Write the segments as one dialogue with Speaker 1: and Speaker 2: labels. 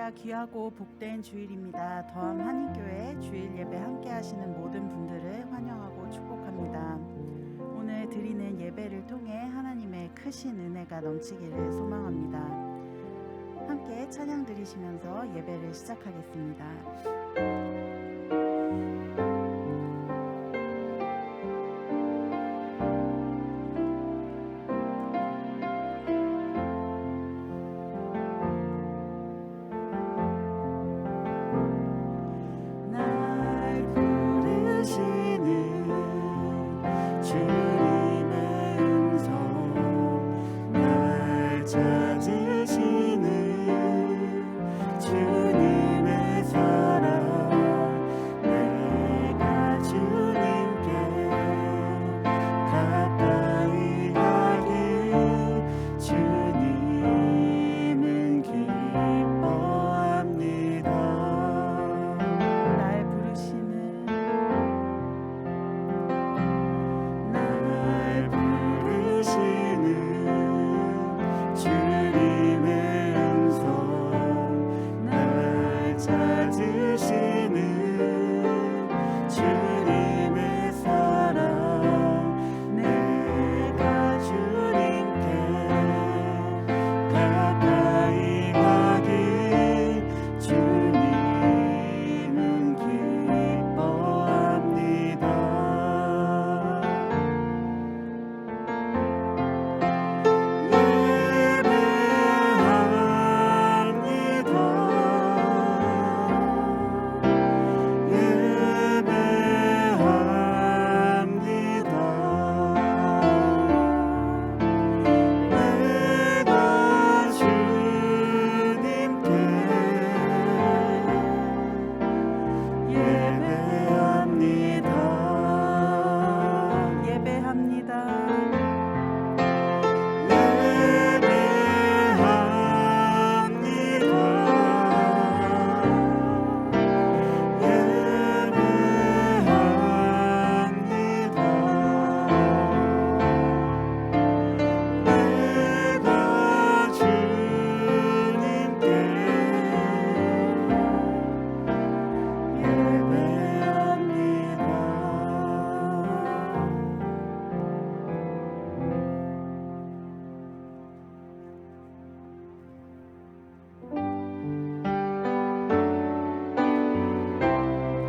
Speaker 1: 주일입니다. 귀하고 복된 주일입니다. 더함 한인교회 주일 예배 함께 하시는 모든 분들을 환영하고 축복합니다. 오늘 드리는 예배를 통해 하나님의 크신 은혜가 넘치기를 소망합니다. 함께 찬양 드리시면서 예배를 시작하겠습니다.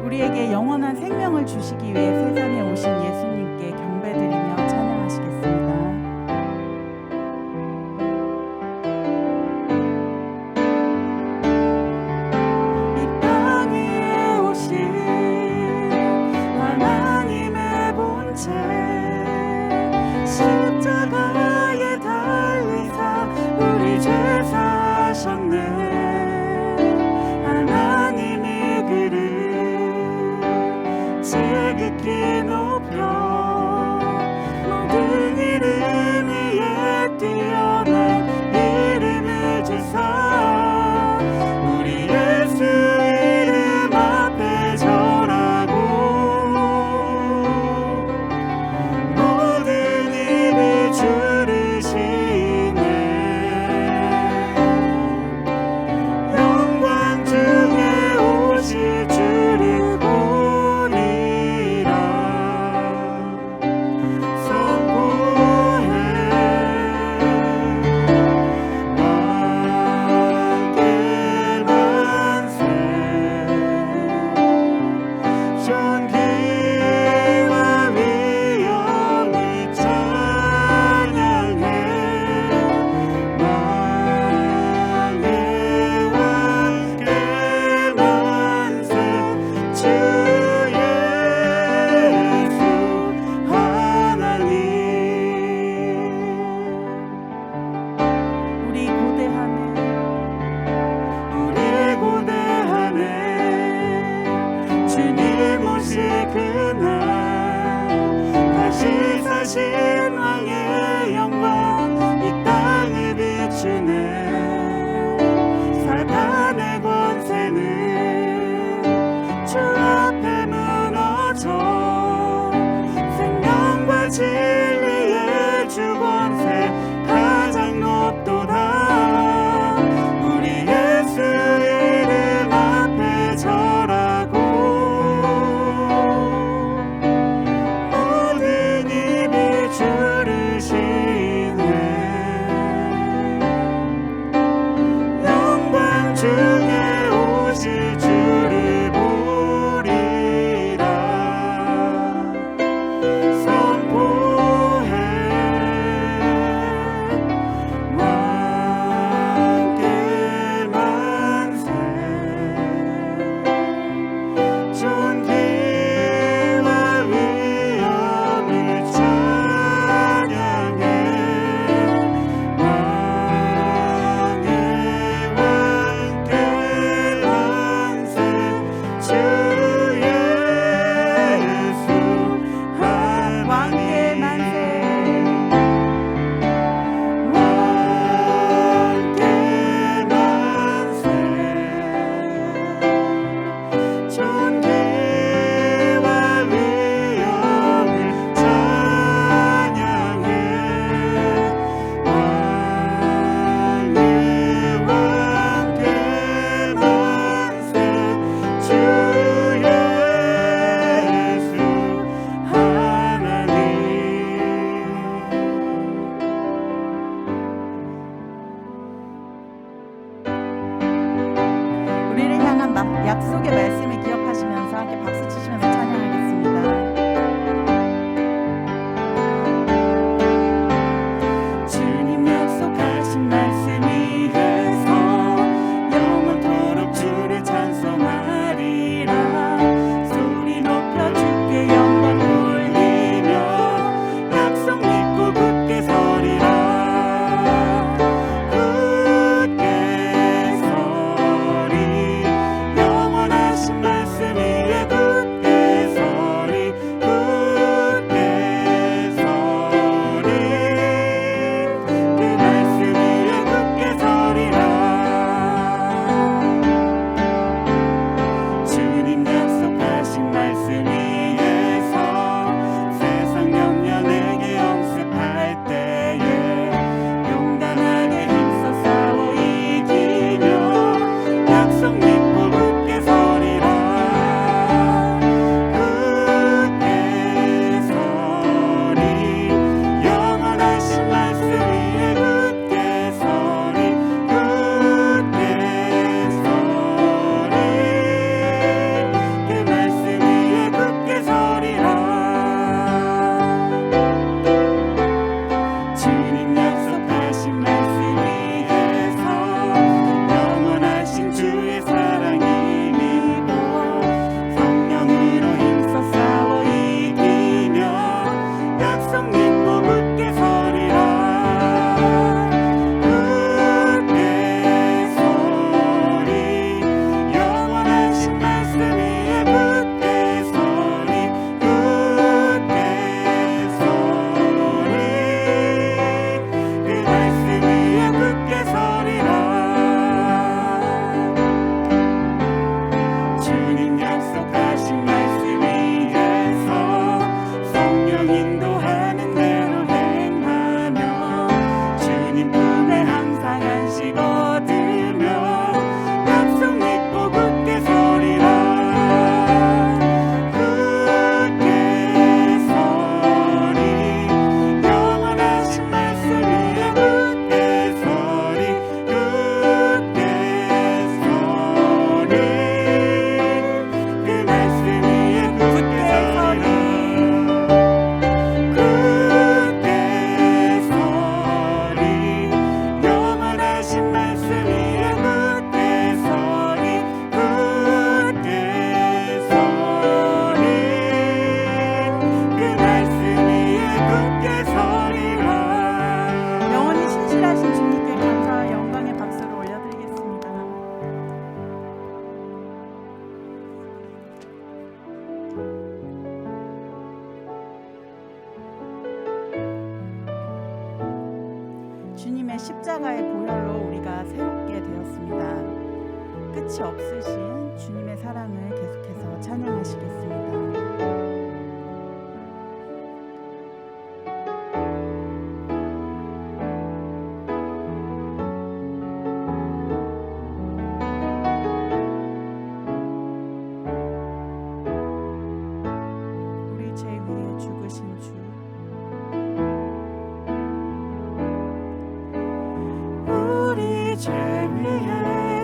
Speaker 1: 우리에게 영원한 생명을 주시기 위해 세상에 오신 예수님께 경배드리며 찬양하시겠습니다. 이 땅 위에 오신 하나님의 본체 십자가에 달리사 우리 죄 사하셨네. 지극히 높여 모든 이름 위에 뛰어난 이름을 주사 우리 예수 이름 앞에 절하고 모든 입이 주를 시인해 영광 중에 오실 주를 왕의 영광 이 땅을 비추네. 사단의 권세는 주 앞에 무너져 생명과 진리의 주 권세 가장 높도다. 우리 예수
Speaker 2: 다시 주를 보리라. 선포해 왕께 만세. 존귀와 위엄을 찬양해. 왕의 왕께 만세. 주 예수
Speaker 1: 왕께
Speaker 2: 하나님.
Speaker 1: 만세.
Speaker 2: 왕께 만세. 존귀와 위엄을 찬양해. 왕의 왕께 만세. 주 예수 하나님.
Speaker 1: 우리를 향한 약속의 말씀을 기억하시면서 함께 박수 치시면서 찬양하겠습니다. 주님 약속하신 말씀 위에서 영원토록 주를 찬송하리라. 소리 높여 주께 영광 돌리며 약속 믿고 굳게 서리라. 굳게 서리. 영원하신 말씀 위에 굳게 서리. 굳게 서리. 그 말씀 위에 굳게 서리라. 주님 약속하신 말씀 위에서 세상 염려 내게 엄습할 때에 용감하게 힘써 싸워 이기며 약속 믿고 굳게 서리라. 굳게 서리. 영원하신 말씀 위에 굳게 서리. 굳게 서리. 그 말씀 위에 굳게 서리라. 주님 약속하신 말씀 위에서 영원하신 주의 사랑이 믿고 성령으로 힘써 싸워 이기며 약속 믿고 굳게 서리라. 굳게 서리. 영원하신 말씀 위에 굳게 서리. 굳게 서리. 그 말씀 위에 굳게 서리라. 주님 약속하신 말씀 위에서 성령 인도하는 대로 행하며 주님 품에 항상 안식 얻으며 약속 믿고 굳게 서리라. 굳게 서리. 영원하신 말씀 위에 굳게 서리. 굳게 서리. 그 말씀 위에 굳게 서리. 굳게 서리. 영원하신 말씀 위에 굳게 서리. 굳게 서리. 그 말씀 위에 굳게 서리라. 영원히 신실하신 주님께 감사와 영광의 박수를 올려드리겠습니다. 주님의 십자가의 보혈로 우리가 새롭게 되었습니다. 끝이 없으신 주님의 사랑을 계속해서 찬양하시겠습니다.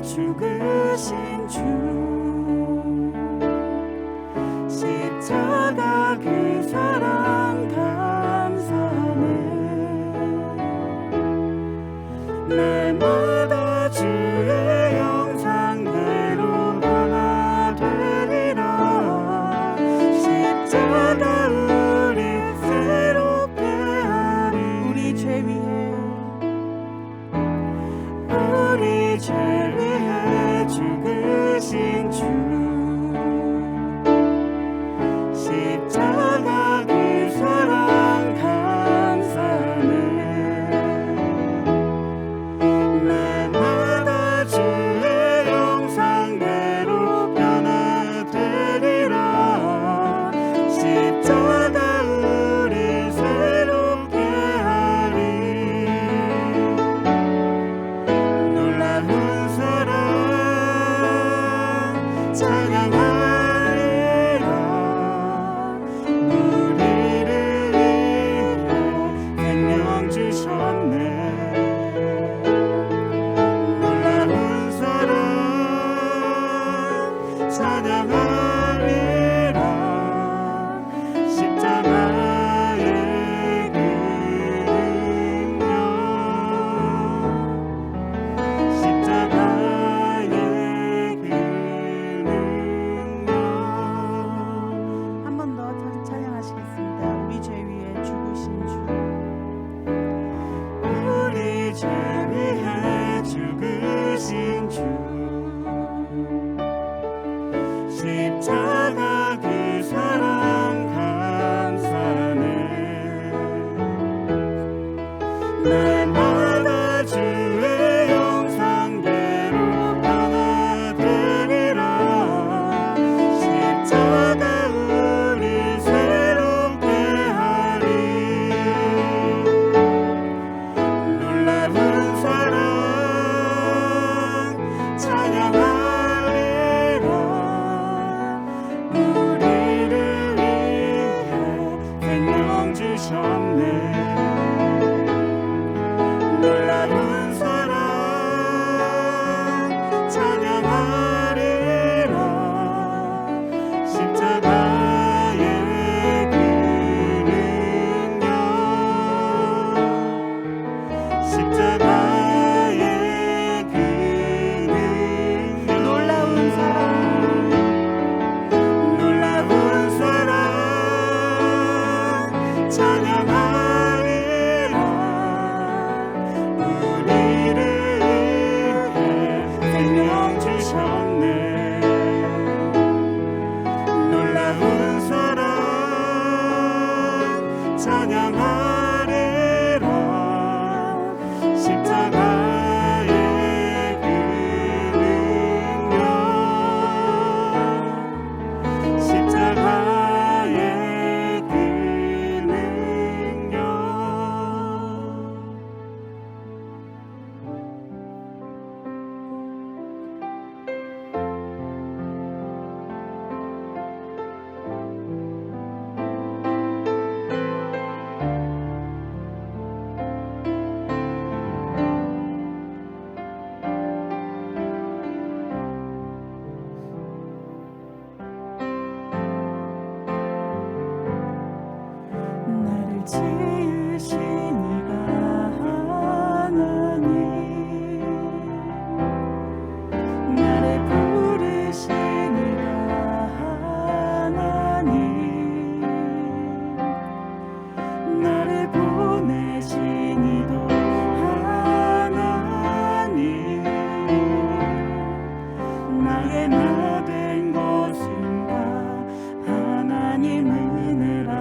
Speaker 1: 죽으신 주
Speaker 2: 찬양하리라. 우리를 위해 생명 주셨네. 놀라운 사랑 찬양하리라. 십자가의 그 능력, 십자가의 그 능력.
Speaker 1: 한 번 더 찬양하시겠습니다. 우리 죄 위에 죽으신 주.
Speaker 2: 우리 죄 위해 죽으신 주. 십자가 그 사랑 감사네. 날마다 주의 영상대로 변화되리라. 십자가 우리 새롭게 하리. 놀라운 사랑 찬양하리라. 우리를 위해 생명 주셨네. 놀라운 사랑 찬양하리라. 십자가의 그 능력, 십자가의 그 능력.
Speaker 1: 놀라운 사랑.
Speaker 2: 놀라운 사랑 찬양하리라. 우리를 위해 생명 주셨네. 놀라운 사랑 찬양하리라. 십자가의 그 능력, 십자가의 그 능력.
Speaker 1: 나를 지으신 이가 하나님, 나를 부르신 이가 하나님, 나를 보내신 이도 하나님, 나의 나 된 것은 다 하나님 은혜라.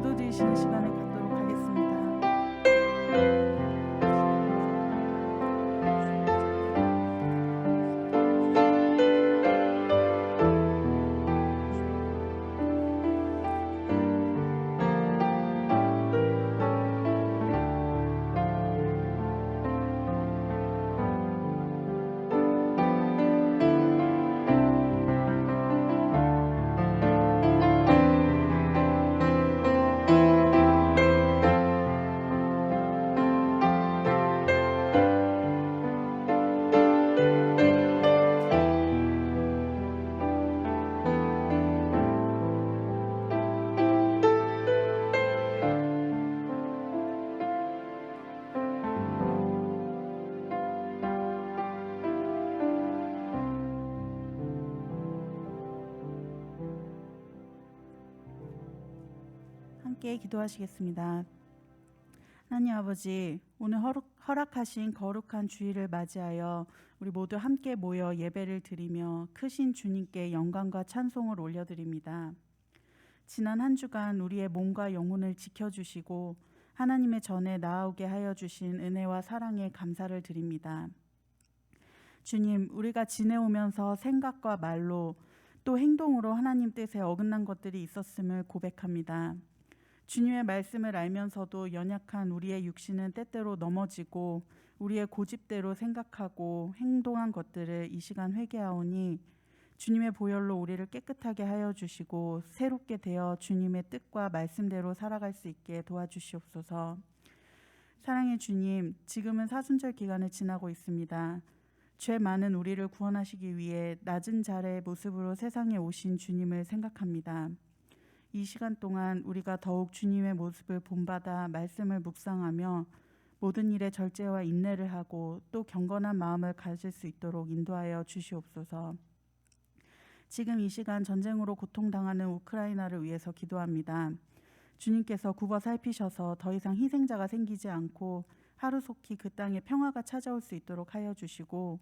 Speaker 1: 기도 드리시는 시간을 갖도록 하겠습니다. 함께 기도하시겠습니다. 하나님 아버지, 오늘 허락하신 거룩한 주일을 맞이하여 우리 모두 함께 모여 예배를 드리며 크신 주님께 영광과 찬송을 올려드립니다. 지난 한 주간 우리의 몸과 영혼을 지켜주시고 하나님의 전에 나아오게 하여 주신 은혜와 사랑에 감사를 드립니다. 주님, 우리가 지내오면서 생각과 말로 또 행동으로 하나님 뜻에 어긋난 것들이 있었음을 고백합니다. 주님의 말씀을 알면서도 연약한 우리의 육신은 때때로 넘어지고 우리의 고집대로 생각하고 행동한 것들을 이 시간 회개하오니 주님의 보혈로 우리를 깨끗하게 하여 주시고 새롭게 되어 주님의 뜻과 말씀대로 살아갈 수 있게 도와주시옵소서. 사랑의 주님, 지금은 사순절 기간을 지나고 있습니다. 죄 많은 우리를 구원하시기 위해 낮은 자의 모습으로 세상에 오신 주님을 생각합니다. 이 시간 동안 우리가 더욱 주님의 모습을 본받아 말씀을 묵상하며 모든 일에 절제와 인내를 하고 또 경건한 마음을 가질 수 있도록 인도하여 주시옵소서. 지금 이 시간 전쟁으로 고통당하는 우크라이나를 위해서 기도합니다. 주님께서 굽어 살피셔서 더 이상 희생자가 생기지 않고 하루속히 그 땅에 평화가 찾아올 수 있도록 하여 주시고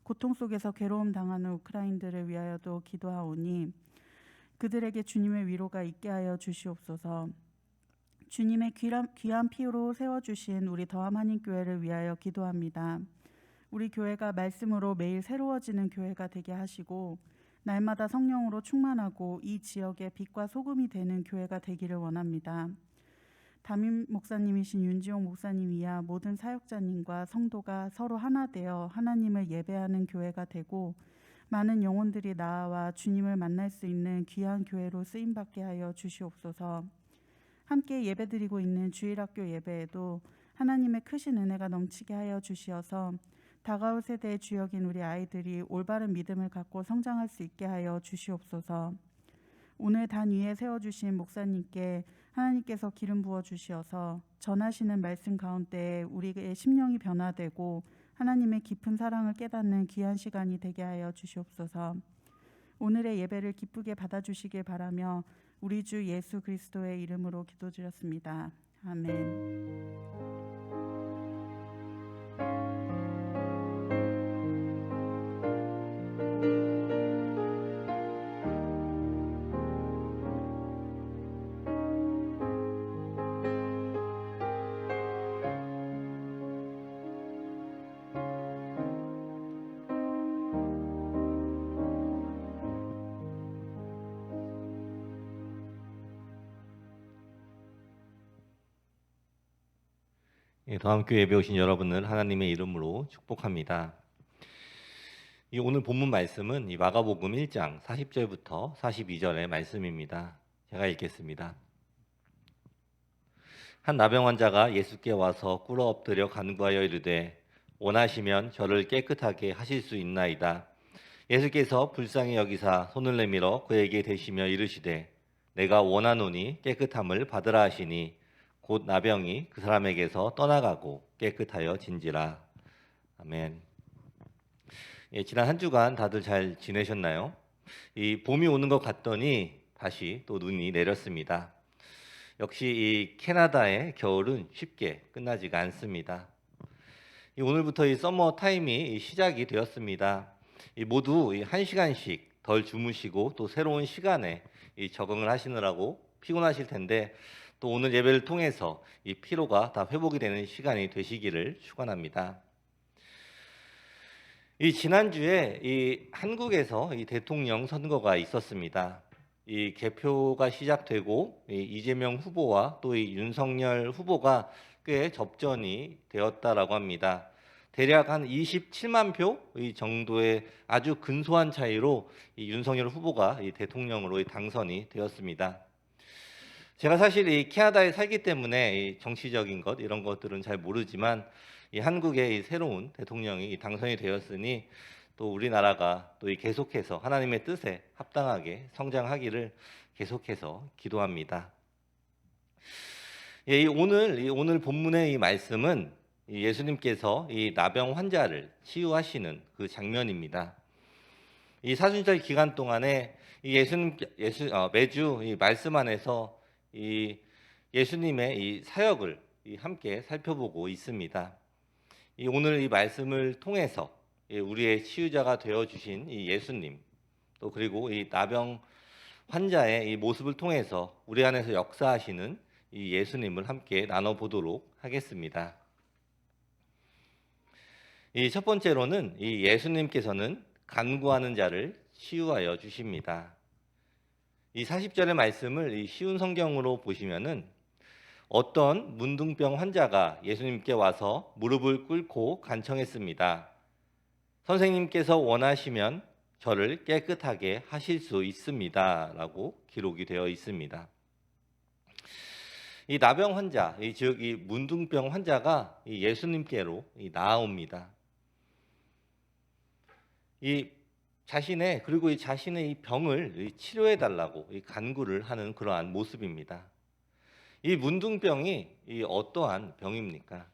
Speaker 1: 고통 속에서 괴로움 당하는 우크라인들을 위하여도 기도하오니 그들에게 주님의 위로가 있게 하여 주시옵소서. 주님의 귀한 피로 세워주신 우리 더함 한인교회를 위하여 기도합니다. 우리 교회가 말씀으로 매일 새로워지는 교회가 되게 하시고 날마다 성령으로 충만하고 이 지역의 빛과 소금이 되는 교회가 되기를 원합니다. 담임 목사님이신 윤지용 목사님 이하 모든 사역자님과 성도가 서로 하나 되어 하나님을 예배하는 교회가 되고 많은 영혼들이 나아와 주님을 만날 수 있는 귀한 교회로 쓰임받게 하여 주시옵소서. 함께 예배드리고 있는 주일학교 예배에도 하나님의 크신 은혜가 넘치게 하여 주시어서 다가올 세대의 주역인 우리 아이들이 올바른 믿음을 갖고 성장할 수 있게 하여 주시옵소서. 오늘 단 위에 세워주신 목사님께 하나님께서 기름 부어 주시어서 전하시는 말씀 가운데 우리의 심령이 변화되고 하나님의 깊은 사랑을 깨닫는 귀한 시간이 되게 하여 주시옵소서. 오늘의 예배를 기쁘게 받아주시길 바라며 우리 주 예수 그리스도의 이름으로 기도드렸습니다. 아멘.
Speaker 2: 더함교회 예배 오신 여러분을 하나님의 이름으로 축복합니다. 이 오늘 본문 말씀은 이 마가복음 1장 40절부터 42절의 말씀입니다. 제가 읽겠습니다. 한 나병 환자가 예수께 와서 꿇어 엎드려 간구하여 이르되 원하시면 저를 깨끗하게 하실 수 있나이다. 예수께서 불쌍히 여기사 손을 내밀어 그에게 대시며 이르시되 내가 원하노니 깨끗함을 받으라 하시니 곧 나병이 그 사람에게서 떠나가고 깨끗하여 진지라. 아멘. 지난 한 주간 다들 잘 지내셨나요? 이 봄이 오는 것 같더니 다시 또 눈이 내렸습니다. 역시 이 캐나다의 겨울은 쉽게 끝나지가 않습니다. 오늘부터 이 서머 타임이 시작이 되었습니다. 모두 1시간씩 덜 주무시고 또 새로운 시간에 적응을 하시느라고 피곤하실 텐데 또 오늘 예배를 통해서 이 피로가 다 회복이 되는 시간이 되시기를 축원합니다. 이 지난주에 이 한국에서 이 대통령 선거가 있었습니다. 이 개표가 시작되고 이 이재명 후보와 또 이 윤석열 후보가 꽤 접전이 되었다라고 합니다. 대략 한 27만 표 정도의 아주 근소한 차이로 이 윤석열 후보가 이 대통령으로 당선이 되었습니다. 제가 사실 이 캐나다에 살기 때문에 이 정치적인 것 이런 것들은 잘 모르지만 이 한국의 이 새로운 대통령이 당선이 되었으니 또 우리나라가 또 이 계속해서 하나님의 뜻에 합당하게 성장하기를 계속해서 기도합니다. 예, 오늘 본문의 이 말씀은 이 예수님께서 이 나병 환자를 치유하시는 그 장면입니다. 이 사순절 기간 동안에 이 매주 이 말씀 안에서 이 예수님의 이 사역을 함께 살펴보고 있습니다. 오늘 이 말씀을 통해서 우리의 치유자가 되어 주신 이 예수님, 또 그리고 이 나병 환자의 이 모습을 통해서 우리 안에서 역사하시는 이 예수님을 함께 나눠보도록 하겠습니다. 이 첫 번째로는 이 예수님께서는 간구하는 자를 치유하여 주십니다. 이 40절의 말씀을 이 쉬운 성경으로 보시면은 어떤 문둥병 환자가 예수님께 와서 무릎을 꿇고 간청했습니다. 선생님께서 원하시면 저를 깨끗하게 하실 수 있습니다. 라고 기록이 되어 있습니다. 이 나병 환자, 즉 이 문둥병 환자가 이 예수님께로 나아옵니다. 이 자신의 이 병을 치료해 달라고 간구를 하는 그러한 모습입니다. 이 문둥병이 어떠한 병입니까?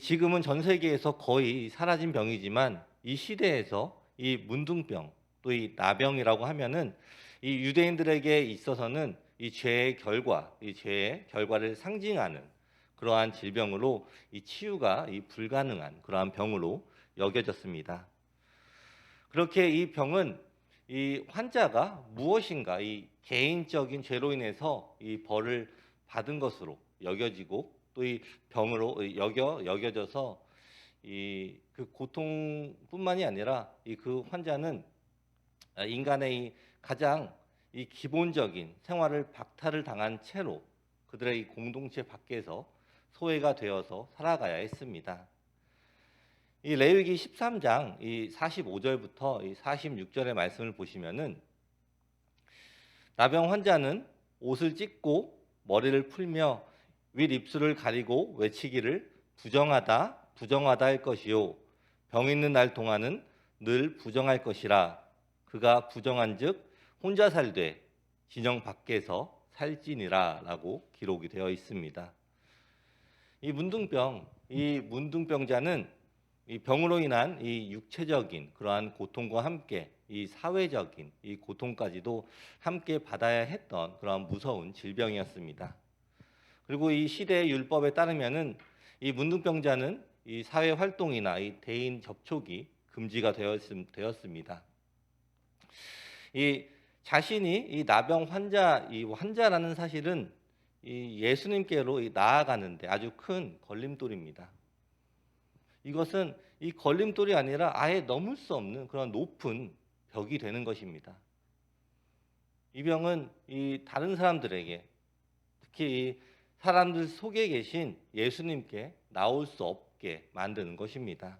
Speaker 2: 지금은 전 세계에서 거의 사라진 병이지만 이 시대에서 이 문둥병 또 이 나병이라고 하면은 이 유대인들에게 있어서는 이 죄의 결과를 상징하는 그러한 질병으로 이 치유가 불가능한 그러한 병으로 여겨졌습니다. 그렇게 이 병은 이 환자가 무엇인가 이 개인적인 죄로 인해서 이 벌을 받은 것으로 여겨지고 또 이 병으로 여겨져서 이 그 고통뿐만이 아니라 이 그 환자는 인간의 이 가장 이 기본적인 생활을 박탈을 당한 채로 그들의 이 공동체 밖에서 소외가 되어서 살아가야 했습니다. 이 레위기 13장 이 45절부터 이 46절의 말씀을 보시면은 나병 환자는 옷을 찢고 머리를 풀며 윗입술을 가리고 외치기를 부정하다 부정하다 할 것이요 병 있는 날 동안은 늘 부정할 것이라 그가 부정한즉 혼자 살되 진영 밖에서 살지니라 라고 기록이 되어 있습니다. 이 문둥병자는 이 병으로 인한 이 육체적인 그러한 고통과 함께 이 사회적인 이 고통까지도 함께 받아야 했던 그러한 무서운 질병이었습니다. 그리고 이 시대의 율법에 따르면은 이 문둥병자는 이 사회 활동이나 이 대인 접촉이 금지가 되었습니다. 이 자신이 이 나병 환자라는 사실은 이 예수님께로 나아가는데 아주 큰 걸림돌입니다. 이것은 이 걸림돌이 아니라 아예 넘을 수 없는 그런 높은 벽이 되는 것입니다. 이 병은 이 다른 사람들에게 특히 이 사람들 속에 계신 예수님께 나올 수 없게 만드는 것입니다.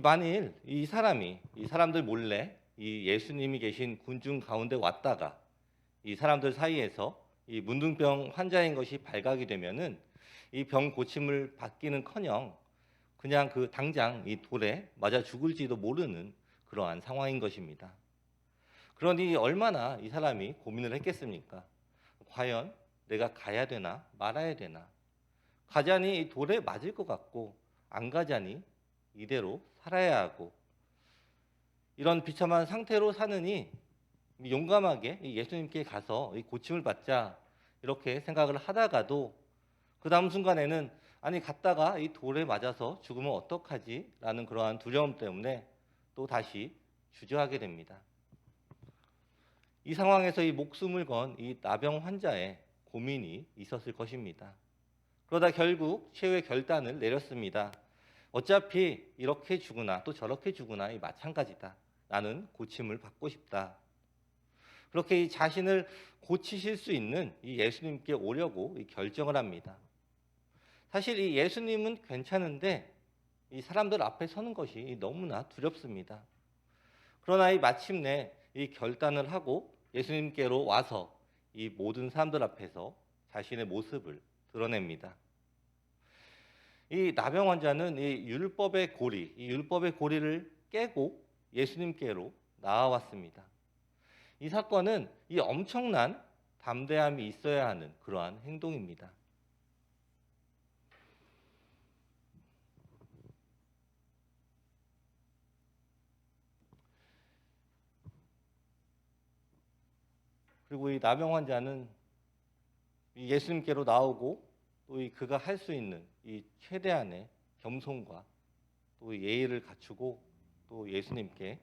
Speaker 2: 만일 이 사람들 몰래 이 예수님이 계신 군중 가운데 왔다가 이 사람들 사이에서 이 문둥병 환자인 것이 발각이 되면은 이 병 고침을 받기는커녕 그냥 그 당장 이 돌에 맞아 죽을지도 모르는 그러한 상황인 것입니다. 그러니 얼마나 이 사람이 고민을 했겠습니까? 과연 내가 가야 되나 말아야 되나? 가자니 이 돌에 맞을 것 같고 안 가자니 이대로 살아야 하고 이런 비참한 상태로 사느니 용감하게 예수님께 가서 고침을 받자 이렇게 생각을 하다가도 그 다음 순간에는 아니 갔다가 이 돌에 맞아서 죽으면 어떡하지? 라는 그러한 두려움 때문에 또 다시 주저하게 됩니다. 이 상황에서 이 목숨을 건 이 나병 환자의 고민이 있었을 것입니다. 그러다 결국 최후의 결단을 내렸습니다. 어차피 이렇게 죽으나 또 저렇게 죽으나 마찬가지다. 나는 고침을 받고 싶다. 그렇게 이 자신을 고치실 수 있는 이 예수님께 오려고 결정을 합니다. 사실 이 예수님은 괜찮은데 이 사람들 앞에 서는 것이 너무나 두렵습니다. 그러나 이 마침내 이 결단을 하고 예수님께로 와서 이 모든 사람들 앞에서 자신의 모습을 드러냅니다. 이 나병 환자는 이 율법의 고리를 깨고 예수님께로 나아왔습니다. 이 사건은 이 엄청난 담대함이 있어야 하는 그러한 행동입니다. 그리고 이 나병 환자는 이 예수님께로 나오고 또 이 그가 할 수 있는 이 최대한의 겸손과 또 예의를 갖추고 또 예수님께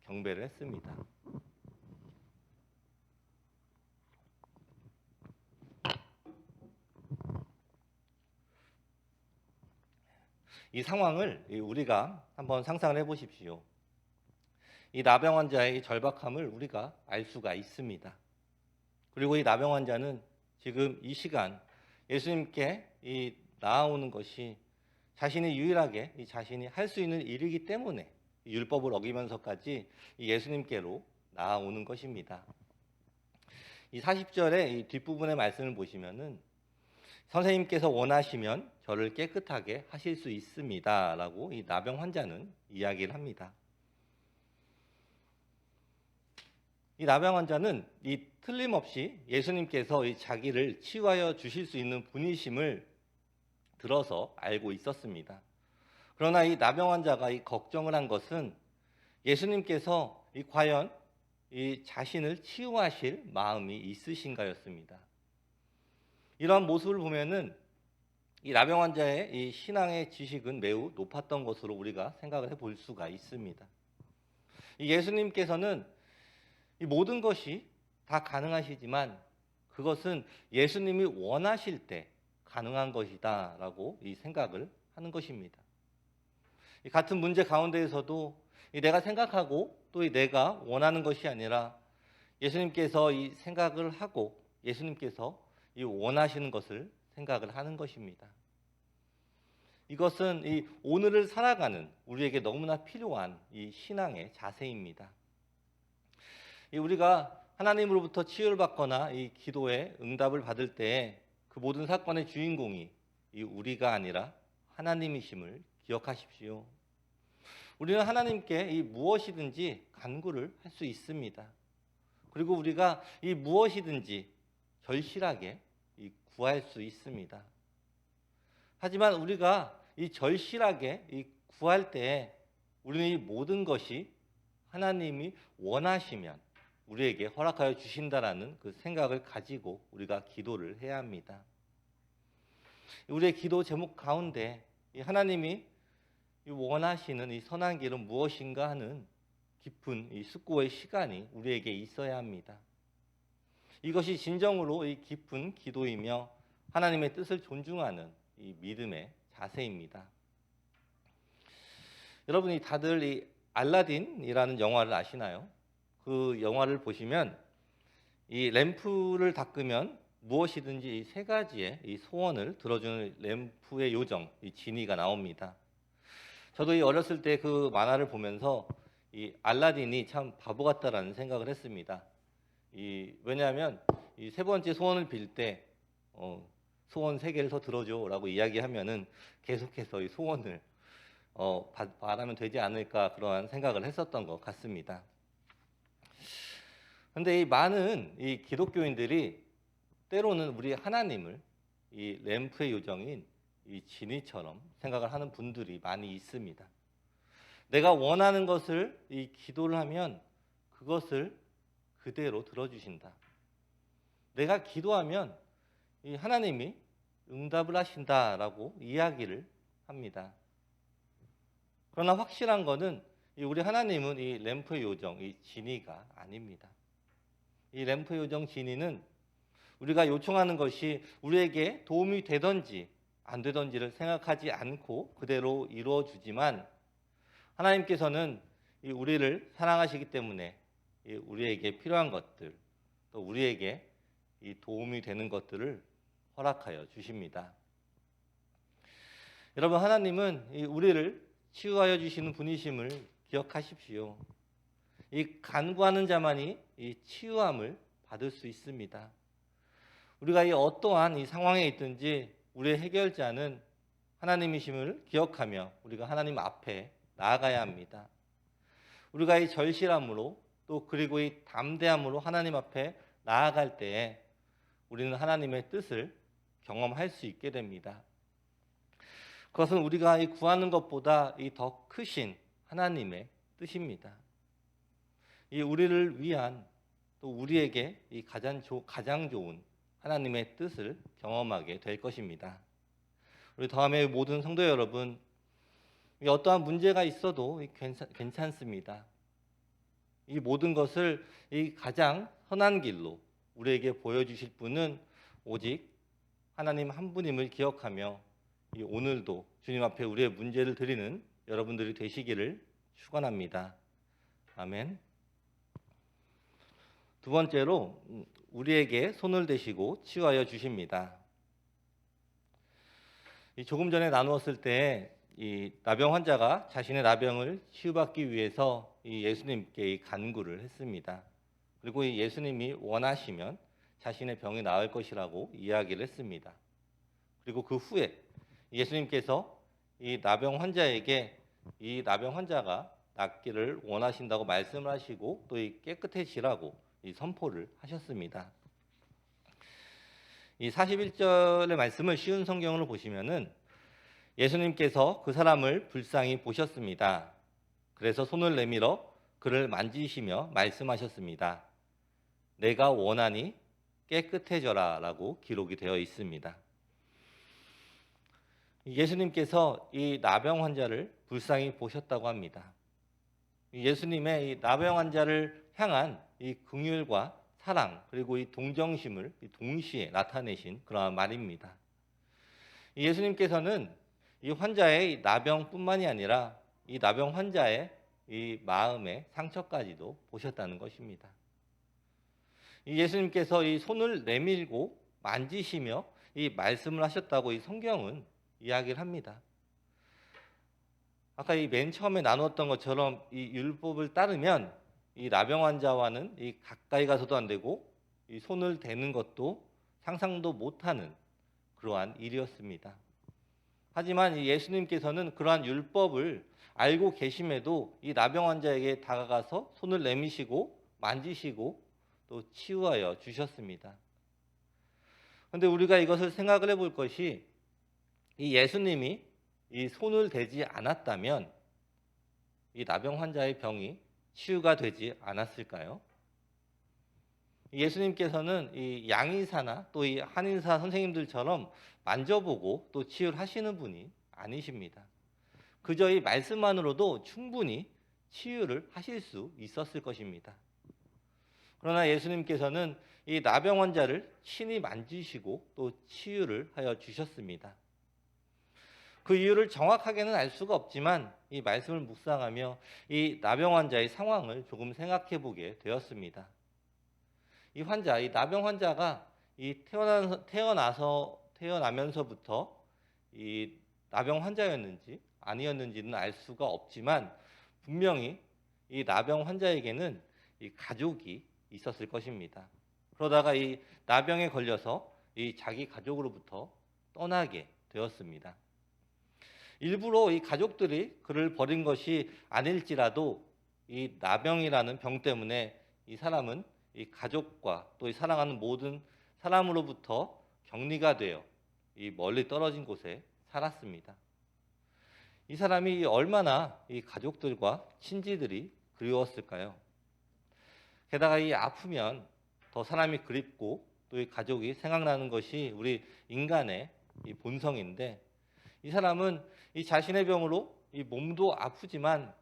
Speaker 2: 경배를 했습니다. 이 상황을 우리가 한번 상상을 해보십시오. 이 나병 환자의 절박함을 우리가 알 수가 있습니다. 그리고 이 나병 환자는 지금 이 시간 예수님께 나아오는 것이 자신이 유일하게 자신이 할 수 있는 일이기 때문에 율법을 어기면서까지 예수님께로 나아오는 것입니다. 이 40절의 이 뒷부분의 말씀을 보시면은 선생님께서 원하시면 저를 깨끗하게 하실 수 있습니다라고 이 나병 환자는 이야기를 합니다. 이 나병 환자는 이 틀림없이 예수님께서 이 자기를 치유하여 주실 수 있는 분이심을 들어서 알고 있었습니다. 그러나 이 나병 환자가 이 걱정을 한 것은 예수님께서 과연 이 자신을 치유하실 마음이 있으신가였습니다. 이러한 모습을 보면은 이 나병 환자의 이 신앙의 지식은 매우 높았던 것으로 우리가 생각을 해볼 수가 있습니다. 이 예수님께서는 이 모든 것이 다 가능하시지만 그것은 예수님이 원하실 때 가능한 것이다라고 이 생각을 하는 것입니다. 이 같은 문제 가운데에서도 내가 생각하고 또 내가 원하는 것이 아니라 예수님께서 이 생각을 하고 예수님께서 이 원하시는 것을 생각을 하는 것입니다. 이것은 이 오늘을 살아가는 우리에게 너무나 필요한 이 신앙의 자세입니다. 우리가 하나님으로부터 치유를 받거나 이 기도에 응답을 받을 때 그 모든 사건의 주인공이 우리가 아니라 하나님이심을 기억하십시오. 우리는 하나님께 이 무엇이든지 간구를 할 수 있습니다. 그리고 우리가 이 무엇이든지 절실하게 구할 수 있습니다. 하지만 우리가 이 절실하게 구할 때 우리는 이 모든 것이 하나님이 원하시면 우리에게 허락하여 주신다라는 그 생각을 가지고 우리가 기도를 해야 합니다. 우리의 기도 제목 가운데 하나님이 원하시는 이 선한 길은 무엇인가 하는 깊은 이 숙고의 시간이 우리에게 있어야 합니다. 이것이 진정으로 이 깊은 기도이며 하나님의 뜻을 존중하는 이 믿음의 자세입니다. 여러분이 다들 이 알라딘이라는 영화를 아시나요? 그 영화를 보시면 이 램프를 닦으면 무엇이든지 이 세 가지의 이 소원을 들어주는 램프의 요정, 이 지니가 나옵니다. 저도 이 어렸을 때 그 만화를 보면서 이 알라딘이 참 바보 같다라는 생각을 했습니다. 왜냐하면 이 세 번째 소원을 빌 때 소원 3개를 더 들어줘라고 이야기하면은 계속해서 이 소원을 바라면 되지 않을까 그러한 생각을 했었던 것 같습니다. 그런데 이 많은 이 기독교인들이 때로는 우리 하나님을 이 램프의 요정인 이 지니처럼 생각을 하는 분들이 많이 있습니다. 내가 원하는 것을 이 기도를 하면 그것을 그대로 들어주신다. 내가 기도하면 이 하나님이 응답을 하신다라고 이야기를 합니다. 그러나 확실한 것은 우리 하나님은 이 램프의 요정, 이 지니가 아닙니다. 이 램프 요정 지니는 우리가 요청하는 것이 우리에게 도움이 되든지 안 되든지를 생각하지 않고 그대로 이루어 주지만, 하나님께서는 이 우리를 사랑하시기 때문에 이 우리에게 필요한 것들, 또 우리에게 이 도움이 되는 것들을 허락하여 주십니다. 여러분, 하나님은 이 우리를 치유하여 주시는 분이심을 기억하십시오. 이 간구하는 자만이 이 치유함을 받을 수 있습니다. 우리가 이 어떠한 이 상황에 있든지 우리의 해결자는 하나님이심을 기억하며 우리가 하나님 앞에 나아가야 합니다. 우리가 이 절실함으로 또 그리고 이 담대함으로 하나님 앞에 나아갈 때에 우리는 하나님의 뜻을 경험할 수 있게 됩니다. 그것은 우리가 이 구하는 것보다 이 더 크신 하나님의 뜻입니다. 이 우리를 위한 또 우리에게 이 가장 좋은 하나님의 뜻을 경험하게 될 것입니다. 우리 다음에 모든 성도 여러분, 어떠한 문제가 있어도 괜찮습니다. 이 모든 것을 이 가장 선한 길로 우리에게 보여주실 분은 오직 하나님 한 분임을 기억하며 이 오늘도 주님 앞에 우리의 문제를 드리는 여러분들이 되시기를 축원합니다. 아멘. 두 번째로 우리에게 손을 대시고 치유하여 주십니다. 조금 전에 나누었을 때 이 나병 환자가 자신의 나병을 치유받기 위해서 이 예수님께 간구를 했습니다. 그리고 이 예수님이 원하시면 자신의 병이 나을 것이라고 이야기를 했습니다. 그리고 그 후에 예수님께서 이 나병 환자에게 이 나병 환자가 낫기를 원하신다고 말씀을 하시고 또 이 깨끗해지라고 이 선포를 하셨습니다. 이 41절의 말씀을 쉬운 성경으로 보시면은 예수님께서 그 사람을 불쌍히 보셨습니다. 그래서 손을 내밀어 그를 만지시며 말씀하셨습니다. 내가 원하니 깨끗해져라 라고 기록이 되어 있습니다. 예수님께서 이 나병 환자를 불쌍히 보셨다고 합니다. 예수님의 이 나병 환자를 향한 이 긍휼과 사랑 그리고 이 동정심을 동시에 나타내신 그러한 말입니다. 예수님께서는 이 환자의 나병뿐만이 아니라 이 나병 환자의 이 마음의 상처까지도 보셨다는 것입니다. 예수님께서 이 손을 내밀고 만지시며 이 말씀을 하셨다고 이 성경은 이야기를 합니다. 아까 이 맨 처음에 나누었던 것처럼 이 율법을 따르면 이 나병 환자와는 이 가까이 가서도 안 되고 이 손을 대는 것도 상상도 못하는 그러한 일이었습니다. 하지만 이 예수님께서는 그러한 율법을 알고 계심에도 이 나병 환자에게 다가가서 손을 내미시고 만지시고 또 치유하여 주셨습니다. 그런데 우리가 이것을 생각을 해볼 것이 이 예수님이 이 손을 대지 않았다면 이 나병 환자의 병이 치유가 되지 않았을까요? 예수님께서는 이 양의사나 또 이 한의사 선생님들처럼 만져보고 또 치유를 하시는 분이 아니십니다. 그저 이 말씀만으로도 충분히 치유를 하실 수 있었을 것입니다. 그러나 예수님께서는 이 나병 환자를 친히 만지시고 또 치유를 하여 주셨습니다. 그 이유를 정확하게는 알 수가 없지만 이 말씀을 묵상하며 이 나병 환자의 상황을 조금 생각해 보게 되었습니다. 이 나병 환자가 이 태어나면서부터 이 나병 환자였는지 아니었는지는 알 수가 없지만 분명히 이 나병 환자에게는 이 가족이 있었을 것입니다. 그러다가 이 나병에 걸려서 이 자기 가족으로부터 떠나게 되었습니다. 일부러 이 가족들이 그를 버린 것이 아닐지라도 이 나병이라는 병 때문에 이 사람은 이 가족과 또 이 사랑하는 모든 사람으로부터 격리가 되어 이 멀리 떨어진 곳에 살았습니다. 이 사람이 얼마나 이 가족들과 친지들이 그리웠을까요? 게다가 이 아프면 더 사람이 그립고 또 이 가족이 생각나는 것이 우리 인간의 이 본성인데 이 사람은 이 자신의 병으로 이 몸도 아프지만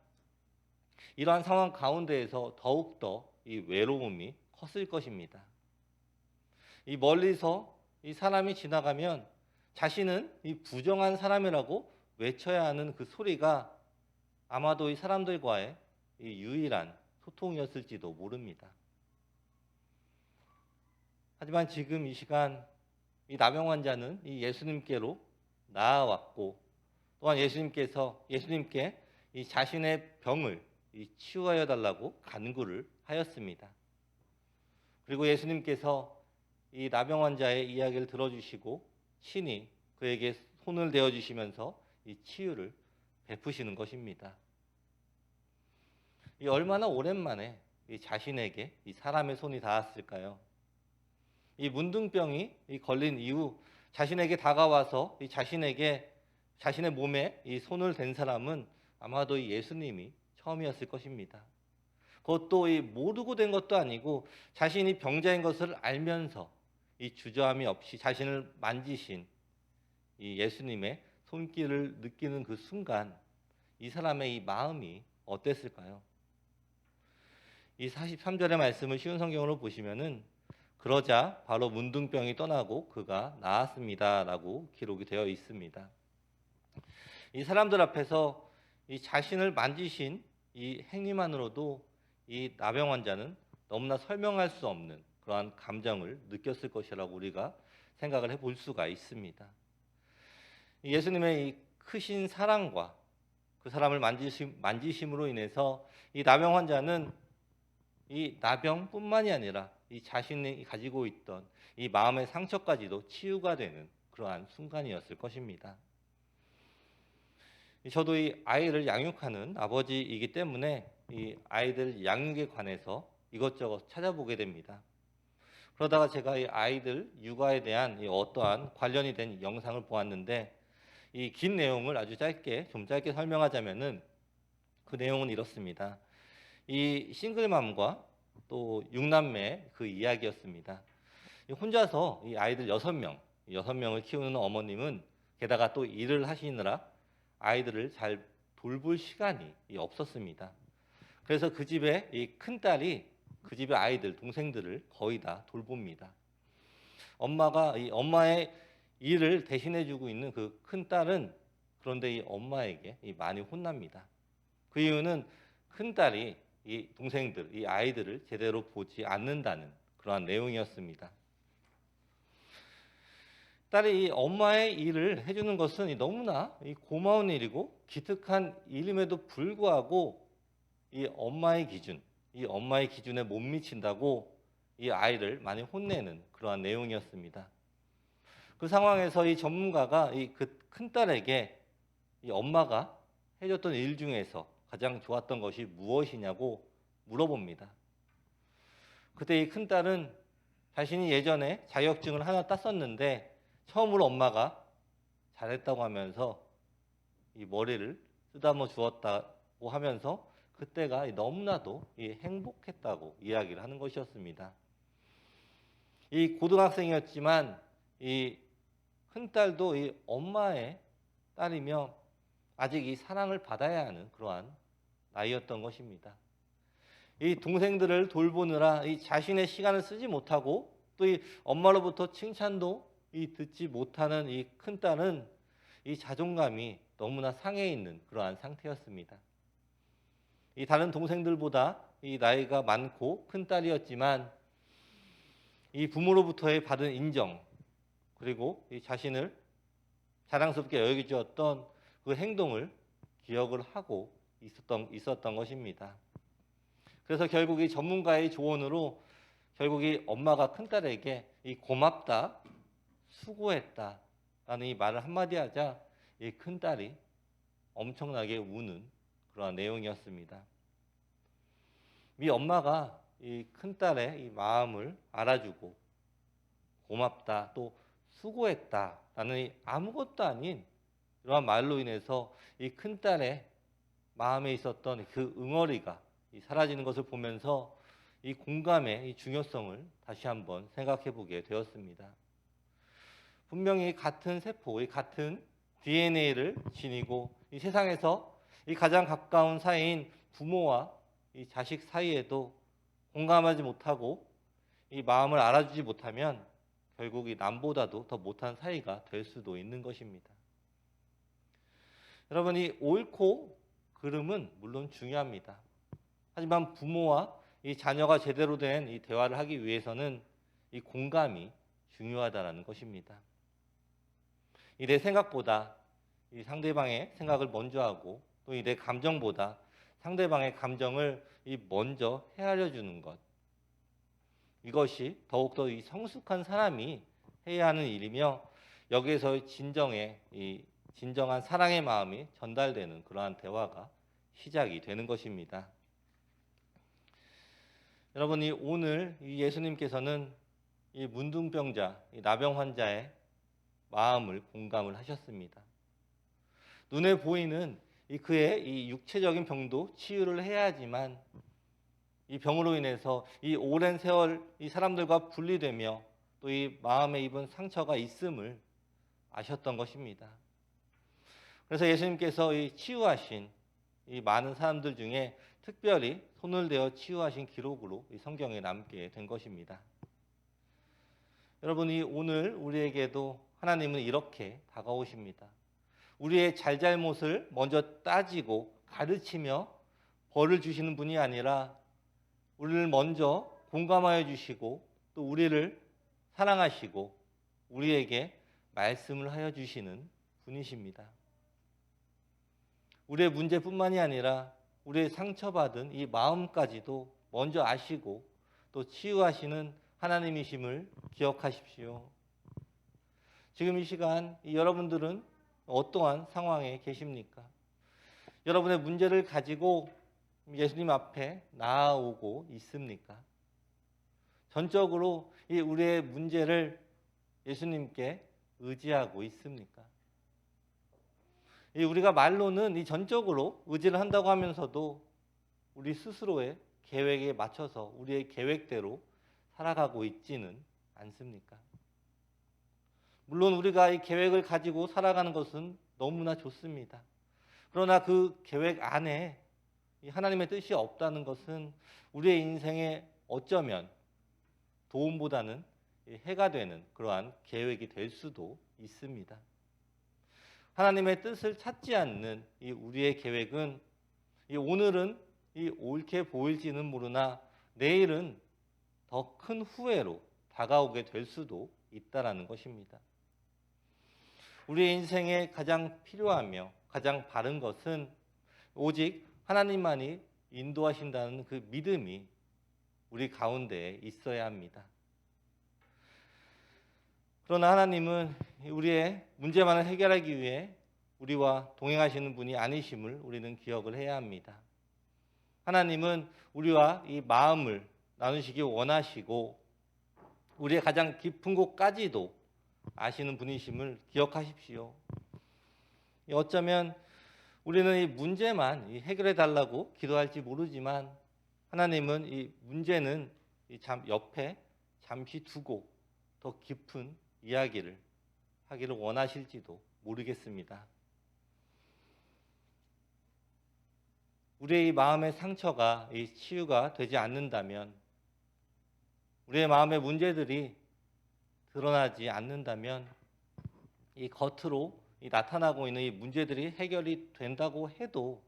Speaker 2: 이러한 상황 가운데에서 더욱더 이 외로움이 컸을 것입니다. 이 멀리서 이 사람이 지나가면 자신은 이 부정한 사람이라고 외쳐야 하는 그 소리가 아마도 이 사람들과의 이 유일한 소통이었을지도 모릅니다. 하지만 지금 이 시간 이 나병 환자는 이 예수님께로 나아왔고, 또한 예수님께 이 자신의 병을 이 치유하여 달라고 간구를 하였습니다. 그리고 예수님께서 이 나병 환자의 이야기를 들어주시고 친히 그에게 손을 대어 주시면서 이 치유를 베푸시는 것입니다. 이 얼마나 오랜만에 이 자신에게 이 사람의 손이 닿았을까요? 이 문둥병이 이 걸린 이후 자신에게 다가와서 이 자신의 몸에 이 손을 댄 사람은 아마도 이 예수님이 처음이었을 것입니다. 그것도 이 모르고 된 것도 아니고 자신이 병자인 것을 알면서 이 주저함이 없이 자신을 만지신 이 예수님의 손길을 느끼는 그 순간 이 사람의 이 마음이 어땠을까요? 이 43절의 말씀을 쉬운 성경으로 보시면은 그러자 바로 문둥병이 떠나고 그가 나았습니다라고 기록이 되어 있습니다. 이 사람들 앞에서 이 자신을 만지신 이 행위만으로도 이 나병 환자는 너무나 설명할 수 없는 그러한 감정을 느꼈을 것이라고 우리가 생각을 해볼 수가 있습니다. 예수님의 이 크신 사랑과 그 사람을 만지심으로 인해서 이 나병 환자는 이 나병뿐만이 아니라 이 자신이 가지고 있던 이 마음의 상처까지도 치유가 되는 그러한 순간이었을 것입니다. 저도 이 아이를 양육하는 아버지이기 때문에 이 아이들 양육에 관해서 이것저것 찾아보게 됩니다. 그러다가 제가 이 아이들 육아에 대한 이 어떠한 관련이 된 영상을 보았는데 이 긴 내용을 아주 짧게 설명하자면은 그 내용은 이렇습니다. 이 싱글맘과 또 6남매 그 이야기였습니다. 혼자서 이 아이들 6명을 키우는 어머님은 게다가 또 일을 하시느라 아이들을 잘 돌볼 시간이 없었습니다. 그래서 그 집에 이 큰딸이 그 집의 아이들, 동생들을 거의 다 돌봅니다. 엄마가 이 엄마의 일을 대신해주고 있는 그 큰딸은 그런데 이 엄마에게 많이 혼납니다. 그 이유는 큰딸이 이 동생들, 이 아이들을 제대로 보지 않는다는 그러한 내용이었습니다. 딸이 이 엄마의 일을 해주는 것은 너무나 고마운 일이고 기특한 일임에도 불구하고 이 엄마의 기준에 못 미친다고 이 아이를 많이 혼내는 그러한 내용이었습니다. 그 상황에서 이 전문가가 그 큰딸에게 이 엄마가 해줬던 일 중에서 가장 좋았던 것이 무엇이냐고 물어봅니다. 그때 이 큰딸은 자신이 예전에 자격증을 하나 땄었는데 처음으로 엄마가 잘했다고 하면서 이 머리를 쓰다듬어 주었다고 하면서 그때가 너무나도 행복했다고 이야기를 하는 것이었습니다. 이 고등학생이었지만 이 큰딸도 이 엄마의 딸이며 아직 이 사랑을 받아야 하는 그러한 나이였던 것입니다. 이 동생들을 돌보느라 이 자신의 시간을 쓰지 못하고 또 이 엄마로부터 칭찬도 듣지 못하는 이 큰딸은 이 자존감이 너무나 상해 있는 그러한 상태였습니다. 이 다른 동생들보다 이 나이가 많고 큰 딸이었지만 이 부모로부터의 받은 인정 그리고 이 자신을 자랑스럽게 여겨주었던 그 행동을 기억을 하고 있었던 것입니다. 그래서 결국 이 전문가의 조언으로 결국 이 엄마가 큰딸에게 이 고맙다, 수고했다라는 이 말을 한마디 하자 이 큰딸이 엄청나게 우는 그런 내용이었습니다. 이 엄마가 이 큰딸의 이 마음을 알아주고 고맙다 또 수고했다라는 이 아무것도 아닌 이러한 말로 인해서 이 큰딸의 마음에 있었던 그 응어리가 사라지는 것을 보면서 이 공감의 이 중요성을 다시 한번 생각해 보게 되었습니다. 분명히 같은 세포, 같은 DNA를 지니고 이 세상에서 이 가장 가까운 사이인 부모와 이 자식 사이에도 공감하지 못하고 이 마음을 알아주지 못하면 결국 이 남보다도 더 못한 사이가 될 수도 있는 것입니다. 여러분, 이 옳고 그름은 물론 중요합니다. 하지만 부모와 이 자녀가 제대로 된 이 대화를 하기 위해서는 이 공감이 중요하다라는 것입니다. 이 내 생각보다 이 상대방의 생각을 먼저 하고 또 이 내 감정보다 상대방의 감정을 이 먼저 헤아려 주는 것. 이것이 더욱더 이 성숙한 사람이 해야 하는 일이며 여기에서 진정한 사랑의 마음이 전달되는 그러한 대화가 시작이 되는 것입니다. 여러분이 오늘 이 예수님께서는 이 문둥병자, 이 나병 환자의 마음을 공감을 하셨습니다. 눈에 보이는 그의 이 육체적인 병도 치유를 해야 하지만 이 병으로 인해서 이 오랜 세월 이 사람들과 분리되며 또 이 마음에 입은 상처가 있음을 아셨던 것입니다. 그래서 예수님께서 이 치유하신 이 많은 사람들 중에 특별히 손을 대어 치유하신 기록으로 이 성경에 남게 된 것입니다. 여러분이 오늘 우리에게도 하나님은 이렇게 다가오십니다. 우리의 잘잘못을 먼저 따지고 가르치며 벌을 주시는 분이 아니라 우리를 먼저 공감하여 주시고 또 우리를 사랑하시고 우리에게 말씀을 하여 주시는 분이십니다. 우리의 문제뿐만이 아니라 우리의 상처받은 이 마음까지도 먼저 아시고 또 치유하시는 하나님이심을 기억하십시오. 지금 이 시간 여러분들은 어떠한 상황에 계십니까? 여러분의 문제를 가지고 예수님 앞에 나아오고 있습니까? 전적으로 우리의 문제를 예수님께 의지하고 있습니까? 우리가 말로는 전적으로 의지를 한다고 하면서도 우리 스스로의 계획에 맞춰서 우리의 계획대로 살아가고 있지는 않습니까? 물론 우리가 이 계획을 가지고 살아가는 것은 너무나 좋습니다. 그러나 그 계획 안에 하나님의 뜻이 없다는 것은 우리의 인생에 어쩌면 도움보다는 해가 되는 그러한 계획이 될 수도 있습니다. 하나님의 뜻을 찾지 않는 우리의 계획은 오늘은 옳게 보일지는 모르나 내일은 더 큰 후회로 다가오게 될 수도 있다라는 것입니다. 우리의 인생에 가장 필요하며 가장 바른 것은 오직 하나님만이 인도하신다는 그 믿음이 우리 가운데에 있어야 합니다. 그러나 하나님은 우리의 문제만을 해결하기 위해 우리와 동행하시는 분이 아니심을 우리는 기억을 해야 합니다. 하나님은 우리와 이 마음을 나누시기 원하시고 우리의 가장 깊은 곳까지도 아시는 분이심을 기억하십시오. 어쩌면 우리는 이 문제만 해결해 달라고 기도할지 모르지만 하나님은 이 문제는 옆에 잠시 두고 더 깊은 이야기를 하기를 원하실지도 모르겠습니다. 우리의 이 마음의 상처가 치유가 되지 않는다면, 우리의 마음의 문제들이 드러나지 않는다면 이 겉으로 나타나고 있는 이 문제들이 해결이 된다고 해도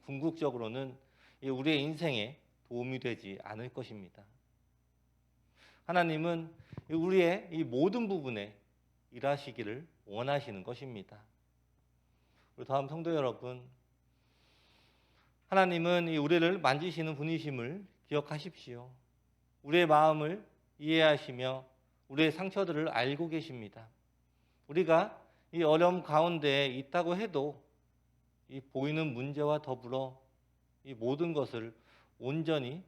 Speaker 2: 궁극적으로는 우리의 인생에 도움이 되지 않을 것입니다. 하나님은 우리의 이 모든 부분에 일하시기를 원하시는 것입니다. 우리 다음 성도 여러분, 하나님은 우리를 만지시는 분이심을 기억하십시오. 우리의 마음을 이해하시며 우리의 상처들을 알고 계십니다. 우리가 이 어려움 가운데 있다고 해도 이 보이는 문제와 더불어 이 모든 것을 온전히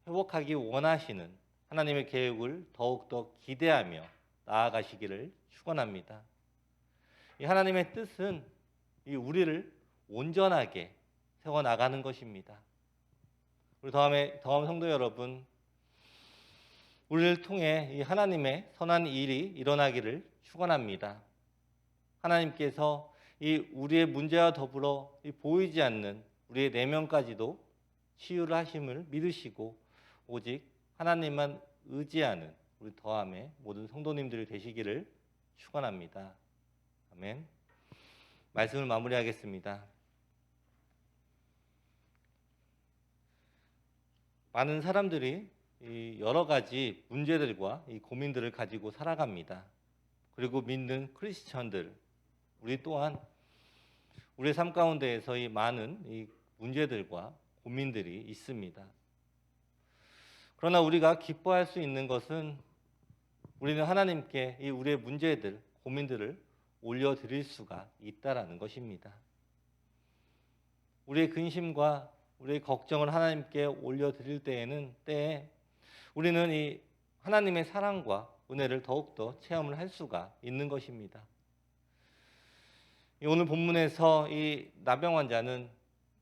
Speaker 2: 회복하기 원하시는 하나님의 계획을 더욱더 기대하며 나아가시기를 축원합니다. 이 하나님의 뜻은 우리를 온전하게 세워나가는 것입니다. 우리 다음 성도 여러분, 우리를 통해 이 하나님의 선한 일이 일어나기를 축원합니다. 하나님께서 우리의 문제와 더불어 보이지 않는 우리의 내면까지도 치유를 하심을 믿으시고 오직 하나님만 의지하는 우리 더함의 모든 성도님들이 되시기를 축원합니다. 아멘. 말씀을 마무리하겠습니다. 많은 사람들이 이 여러 가지 문제들과 이 고민들을 가지고 살아갑니다. 그리고 믿는 크리스천들, 우리 또한 우리의 삶 가운데에서 이 많은 이 문제들과 고민들이 있습니다. 그러나 우리가 기뻐할 수 있는 것은 우리는 하나님께 이 우리의 문제들, 고민들을 올려드릴 수가 있다라는 것입니다. 우리의 근심과 우리의 걱정을 하나님께 올려드릴 때에 우리는 이 하나님의 사랑과 은혜를 더욱더 체험을 할 수가 있는 것입니다. 오늘 본문에서 이 나병 환자는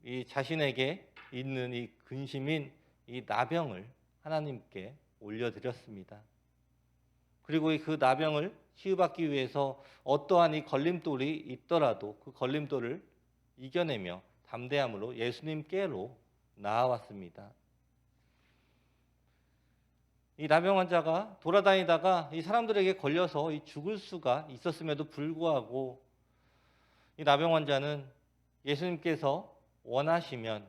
Speaker 2: 이 자신에게 있는 이 근심인 이 나병을 하나님께 올려드렸습니다. 그리고 그 나병을 치유받기 위해서 어떠한 이 걸림돌이 있더라도 그 걸림돌을 이겨내며 담대함으로 예수님께로 나아왔습니다. 이 나병 환자가 돌아다니다가 이 사람들에게 걸려서 죽을 수가 있었음에도 불구하고 이 나병 환자는 예수님께서 원하시면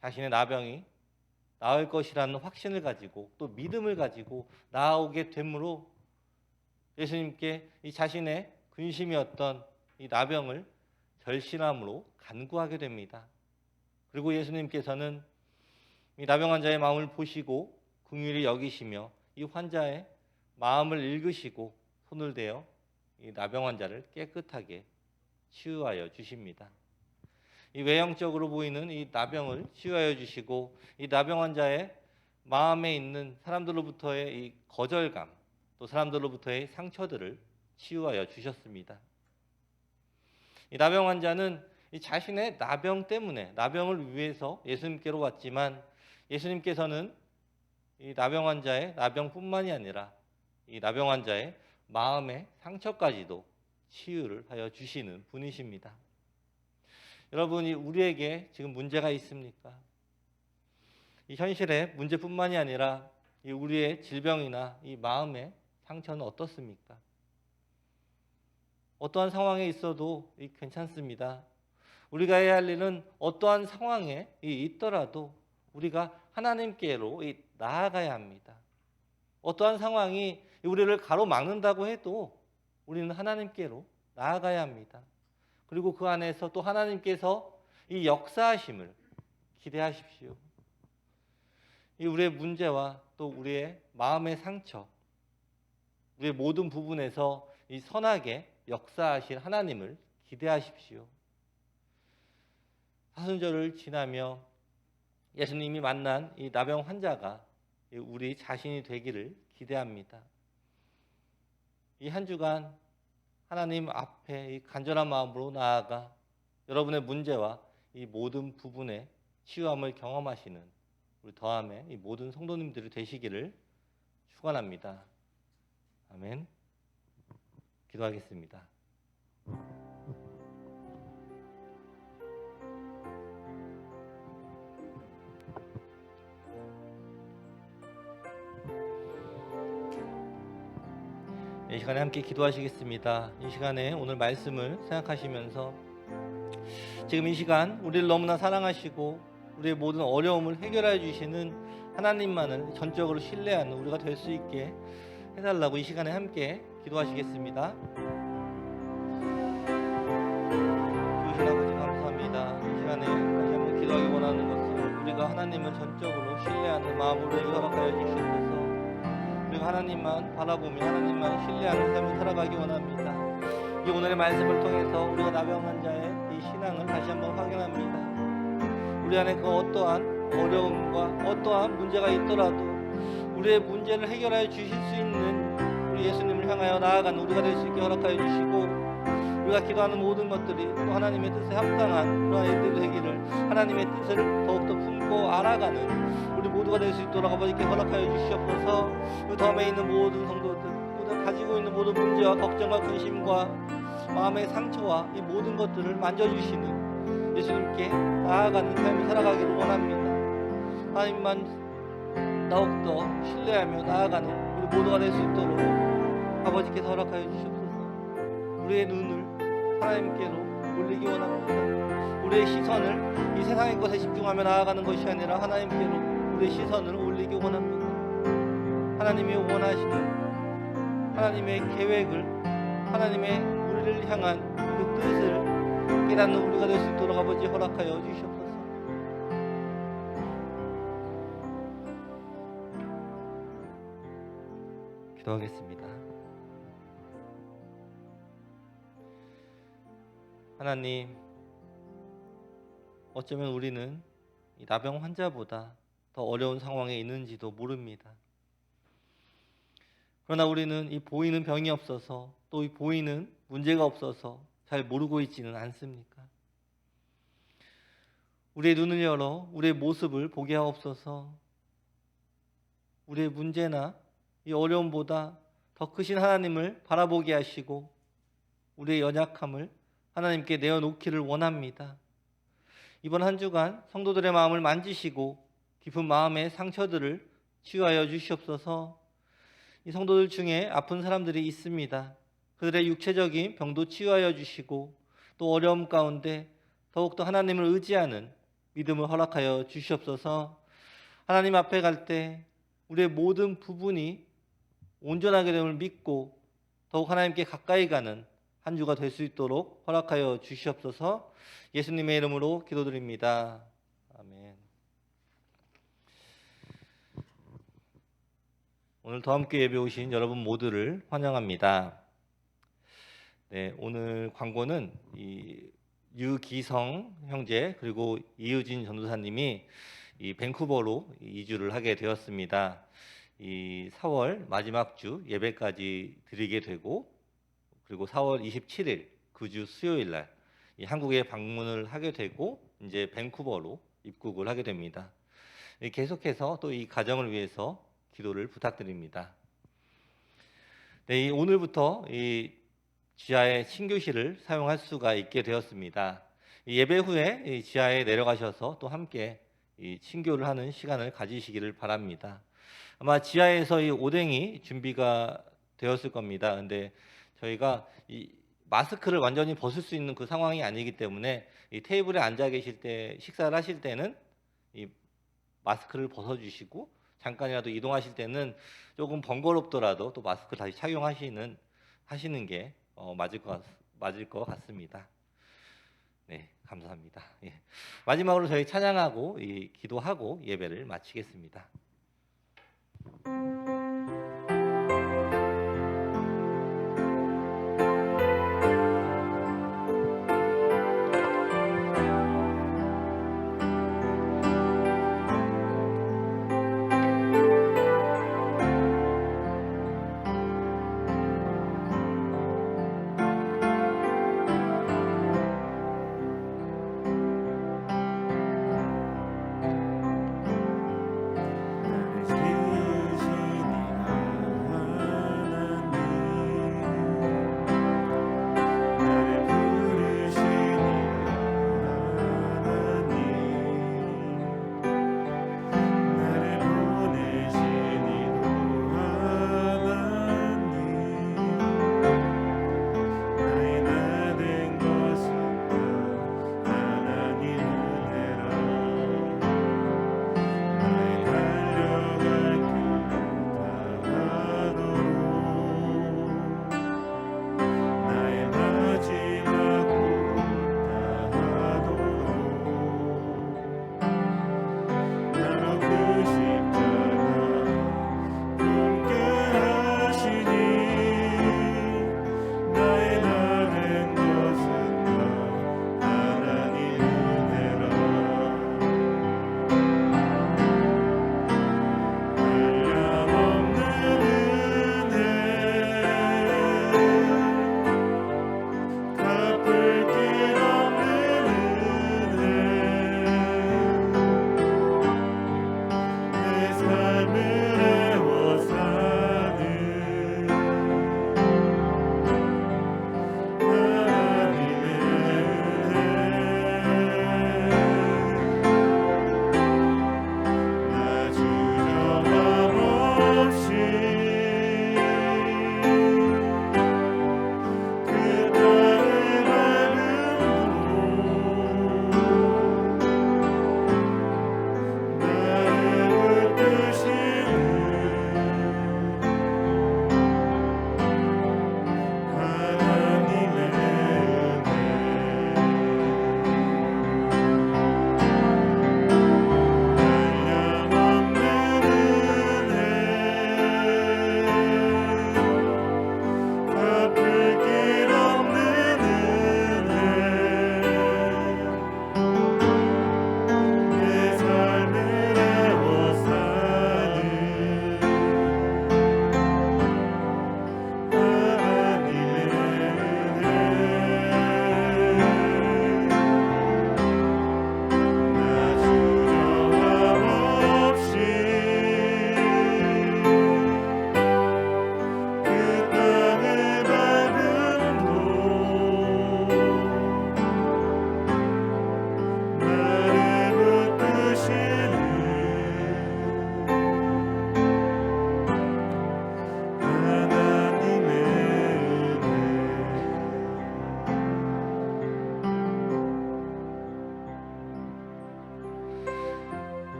Speaker 2: 자신의 나병이 나을 것이라는 확신을 가지고 또 믿음을 가지고 나아오게 되므로 예수님께 이 자신의 근심이었던 이 나병을 절신함으로 간구하게 됩니다. 그리고 예수님께서는 이 나병 환자의 마음을 보시고 긍휼히 여기시며 이 환자의 마음을 읽으시고 손을 대어 이 나병 환자를 깨끗하게 치유하여 주십니다. 이 외형적으로 보이는 이 나병을 치유하여 주시고 이 나병 환자의 마음에 있는 사람들로부터의 이 거절감 또 사람들로부터의 상처들을 치유하여 주셨습니다. 이 나병 환자는 이 자신의 나병 때문에 나병을 위해서 예수님께로 왔지만 예수님께서는 이 나병 환자의 나병뿐만이 아니라 이 나병 환자의 마음의 상처까지도 치유를 하여 주시는 분이십니다. 여러분이 우리에게 지금 문제가 있습니까? 이 현실의 문제뿐만이 아니라 이 우리의 질병이나 이 마음의 상처는 어떻습니까? 어떠한 상황에 있어도 괜찮습니다. 우리가 해야 할 일은 어떠한 상황에 있더라도 우리가 하나님께로 나아가야 합니다. 어떠한 상황이 우리를 가로막는다고 해도 우리는 하나님께로 나아가야 합니다. 그리고 그 안에서 또 하나님께서 이 역사하심을 기대하십시오. 이 우리의 문제와 또 우리의 마음의 상처, 우리의 모든 부분에서 이 선하게 역사하실 하나님을 기대하십시오. 사순절을 지나며 예수님이 만난 이 나병 환자가 우리 자신이 되기를 기대합니다. 이 한 주간 하나님 앞에 이 간절한 마음으로 나아가 여러분의 문제와 이 모든 부분의 치유함을 경험하시는 우리 더함의 이 모든 성도님들이 되시기를 축원합니다. 아멘. 기도하겠습니다. 이 시간에 함께 기도하시겠습니다. 이 시간에 오늘 말씀을 생각하시면서 지금 이 시간 우리를 너무나 사랑하시고 우리의 모든 어려움을 해결해 주시는 하나님만을 전적으로 신뢰하는 우리가 될 수 있게 해달라고 이 시간에 함께 기도하시겠습니다. 주신 아버지 감사합니다. 이 시간에 다시 한번 기도하기 원하는 것은 우리가 하나님을 전적으로 신뢰하는 마음으로 허락하여 주시옵소서. 우리가 하나님만 바라보며 하나님만 신뢰하는 삶을 살아가기 원합니다. 이 오늘의 말씀을 통해서 우리가 나병 환자의 이 신앙을 다시 한번 확인합니다. 우리 안에 그 어떠한 어려움과 어떠한 문제가 있더라도 우리의 문제를 해결하여 주실 수 있는 우리 예수님을 향하여 나아가는 우리가 될 수 있게 허락하여 주시고 우리가 기도하는 모든 것들이 또 하나님의 뜻에 합당한 그러한 일들이 되기를 하나님의 뜻을 더욱더 품고 알아가는 우리 모두가 될 수 있도록 아버지께 허락하여 주시옵소서. 그 다음에 있는 모든 성도들 우리가 가지고 있는 모든 문제와 걱정과 근심과 마음의 상처와 이 모든 것들을 만져주시는 예수님께 나아가는 삶을 살아가기를 원합니다. 하나님만 더욱더 신뢰하며 나아가는 우리 모두가 될 수 있도록 아버지께서 허락하여 주시옵소서. 우리의 눈을 하나님께로 올리기 원합니다. 우리의 시선을 이 세상의 것에 집중하며 나아가는 것이 아니라 하나님께로 우리의 시선을 올리기 원합니다. 하나님이 원하시는 하나님의 계획을, 하나님의 우리를 향한 그 뜻을 깨닫는 우리가 될 수 있도록 아버지 허락하여 주시옵소서. 기도하겠습니다. 하나님, 어쩌면 우리는 이 나병 환자보다 더 어려운 상황에 있는지도 모릅니다. 그러나 우리는 이 보이는 병이 없어서, 또 이 보이는 문제가 없어서 잘 모르고 있지는 않습니까? 우리의 눈을 열어 우리의 모습을 보게 하옵소서. 우리의 문제나 이 어려움보다 더 크신 하나님을 바라보게 하시고 우리의 연약함을 하나님께 내어놓기를 원합니다. 이번 한 주간 성도들의 마음을 만지시고 깊은 마음의 상처들을 치유하여 주시옵소서. 이 성도들 중에 아픈 사람들이 있습니다. 그들의 육체적인 병도 치유하여 주시고 또 어려움 가운데 더욱더 하나님을 의지하는 믿음을 허락하여 주시옵소서. 하나님 앞에 갈 때 우리의 모든 부분이 온전하게 됨을 믿고 더욱 하나님께 가까이 가는 한 주가 될 수 있도록 허락하여 주시옵소서. 예수님의 이름으로 기도드립니다. 아멘. 오늘 더함께 예배 오신 여러분 모두를 환영합니다. 네, 오늘 광고는 이 유기성 형제 그리고 이유진 전도사님이 이 밴쿠버로 이주를 하게 되었습니다. 이 4월 마지막 주 예배까지 드리게 되고 그리고 4월 27일 그 주 수요일 날 이 한국에 방문을 하게 되고 이제 밴쿠버로 입국을 하게 됩니다. 계속해서 또 이 가정을 위해서 기도를 부탁드립니다. 네, 오늘부터 이 지하에 신교실을 사용할 수가 있게 되었습니다. 예배 후에 이 지하에 내려가셔서 또 함께 이 신교를 하는 시간을 가지시기를 바랍니다. 아마 지하에서 이 오뎅이 준비가 되었을 겁니다. 근데 저희가 이 마스크를 완전히 벗을 수 있는 그 상황이 아니기 때문에 이 테이블에 앉아 계실 때 식사를 하실 때는 이 마스크를 벗어주시고 잠깐이라도 이동하실 때는 조금 번거롭더라도 또 마스크 다시 착용하시는 게 맞을 것 같습니다. 네, 감사합니다. 예. 마지막으로 저희 찬양하고 기도하고 예배를 마치겠습니다.
Speaker 3: 지으신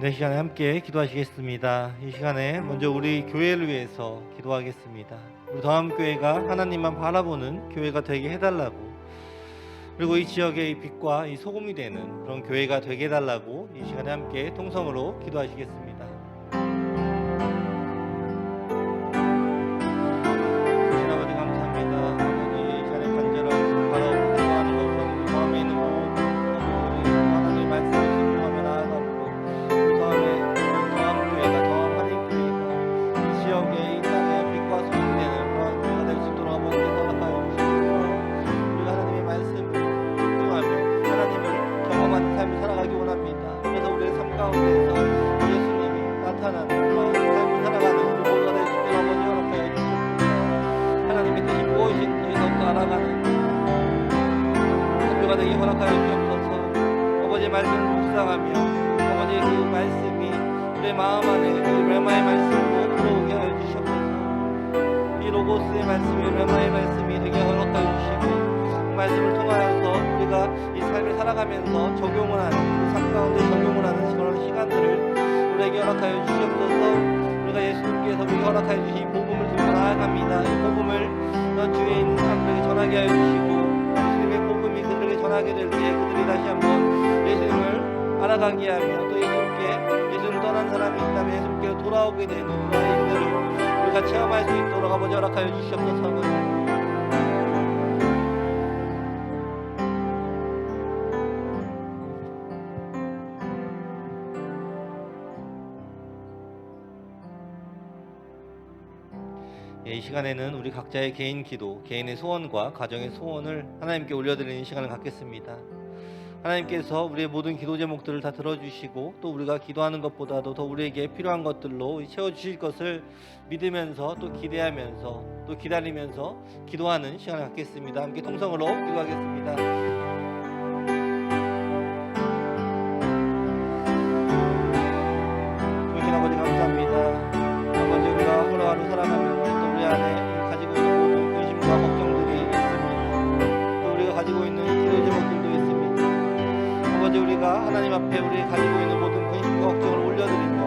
Speaker 2: 네, 시간에 함께 기도하시겠습니다. 이 시간에 먼저 우리 교회를 위해서 기도하겠습니다. 우리 더함교회가 하나님만 바라보는 교회가 되게 해달라고, 그리고 이 지역의 이 빛과 이 소금이 되는 그런 교회가 되게 해달라고 이 시간에 함께 통성으로 기도하시겠습니다. 주신 아버지 감사합니다. 아버지 이 시간에 간절하고 바라보고 기도하는 것은 우리 마음에 있는 모든 우리 하나님의 말씀을 순종하며 나아가고 우리 더함교회가 더함 한인교회가 이 지역의 이 땅의 빛과 소금이 되는 그런 교회가 될 수 있도록 아버지께서 허락하여 주시옵소서. 우리가 하나님의 말씀을 하나님을 경험하는 삶을 살아가기 원합니다. 그래서 우리의 삶 가운데에서 예수님이 나타나는 그런 삶을 살아가는 우리 모두가 될 수 있도록 아버지 허락하여 주시옵소서. 하나님의 뜻이 무엇인지 더욱더 알아가는 선교가 되게 허락하여 주옵소서. 아버지의 말씀을 묵상하며 아버지의 그 말씀이 우리의 마음 안에 그 레마의 말씀으로 들어오게 하여 주시옵소서. 이 로고스의 말씀이 레마의 말씀이 되게 허락하여 주시고 그 말씀을 통하여서 우리가 이 삶을 살아가면서 적용을 하는 우리 삶 가운데 적용을 하는 그런 시간들을 우리에게 허락하여 주시옵소서. 우리가 예수님께서 우리에게 허락하여 주신 복음을 들고 나아갑니다. 이 복음을 주위에 있는 사람들에게 전하게 하여 주시고 예수님의 복음이 그들에게 전하게 될 때 그들이 다시 한번 예수님을 알아가게 하며 또 예수님을 떠난 사람이 있다면 예수님께로 돌아오게 되는 그런 일들을 우리가 체험할 수 있도록 아버지 허락하여 주시옵소서. 이 시간에는 우리 각자의 개인 기도, 개인의 소원과 가정의 소원을 하나님께 올려드리는 시간을 갖겠습니다. 하나님께서 우리의 모든 기도 제목들을 다 들어주시고 또 우리가 기도하는 것보다도 더 우리에게 필요한 것들로 채워주실 것을 믿으면서 또 기대하면서 또 기다리면서 기도하는 시간을 갖겠습니다. 함께 통성으로 기도하겠습니다. 주신 아버지 감사합니다. 아버지 우리가 하루하루 살아가면서 또 우리 안에 가지고 있는 모든 근심과 걱정들이 있습니다. 또 우리가 가지고 있는 기도 제목들도 있습니다. 아버지 우리가 하나님 앞에 우리가 가지고 있는 모든 근심과 걱정을 올려드리며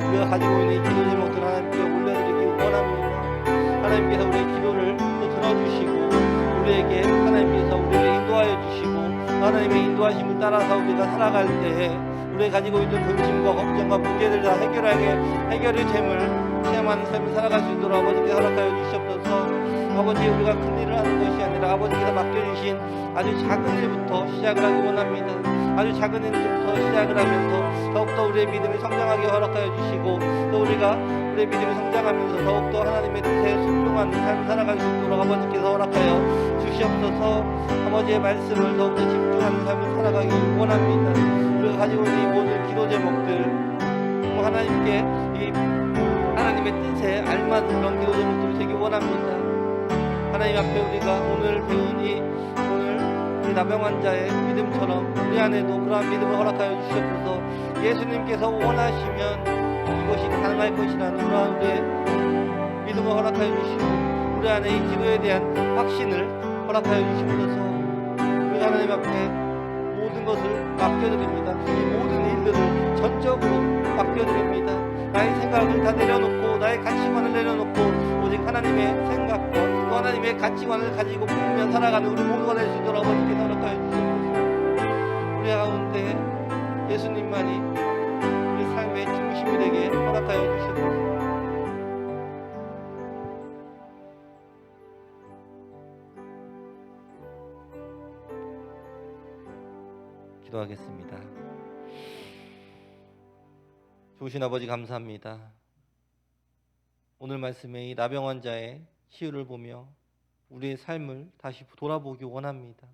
Speaker 2: 우리가 가지고 있는 이 기도 제목들을 하나님께 올려드리기 원합니다. 하나님께서 우리의 기도를 또 들어주시고 우리에게 하나님께서 우리를 인도하여 주시고 하나님의 인도하심을 따라서 우리가 살아갈 때에 우리가 가지고 있는 근심과 걱정과 문제들을 다 해결이 됨을 체험하는 삶을 살아갈 수 있도록 아버지께서 허락하여 주시옵소서. 아버지 우리가 큰 일을 하는 것이 아니라 아버지께서 맡겨주신 아주 작은 일부터 시작을 하기 원합니다. 아주 작은 일부터 시작을 하면서 더욱더 우리의 믿음이 성장하게 허락하여 주시고 또 우리가 우리의 믿음이 성장하면서 더욱더 하나님의 뜻에 순종하는 삶을 살아갈 수 있도록 아버지께서 허락하여 주시옵소서. 아버지의 말씀을 더욱더 집중하는 삶을 살아가기 원합니다. 우리가 가지고 있는 이 모든 기도 제목들 하나님께 이 하나님의 뜻에 알맞은 그런 기도 제목들을 되기 원합니다. 하나님 앞에 우리가 오늘 배운 이 나병 환자의 믿음처럼 우리 안에도 그러한 믿음을 허락하여 주시옵소서. 예수님께서 원하시면 이것이 가능할 것이라는 그러한 우리의 믿음을 허락하여 주시고 우리 안에 이 기도에 대한 확신을 허락하여 주시옵소서. 우리가 하나님 앞에 모든 것을 맡겨드립니다. 이 모든 일들을 전적으로 맡겨드립니다. 나의 생각을 다 내려놓고 나의 가치관을 내려놓고 오직 하나님의 생각과 또 하나님의 가치관을 가지고 품으며 살아가는 우리 모두가 될 수 있도록 아버지께 허락하여 주시옵소서. 우리 가운데 예수님만이 우리 삶의 중심이 되게 허락하여 주시옵소서. 기도하겠습니다. 좋으신 아버지 감사합니다. 오늘 말씀에 이 나병 환자의 치유를 보며 우리의 삶을 다시 돌아보기 원합니다.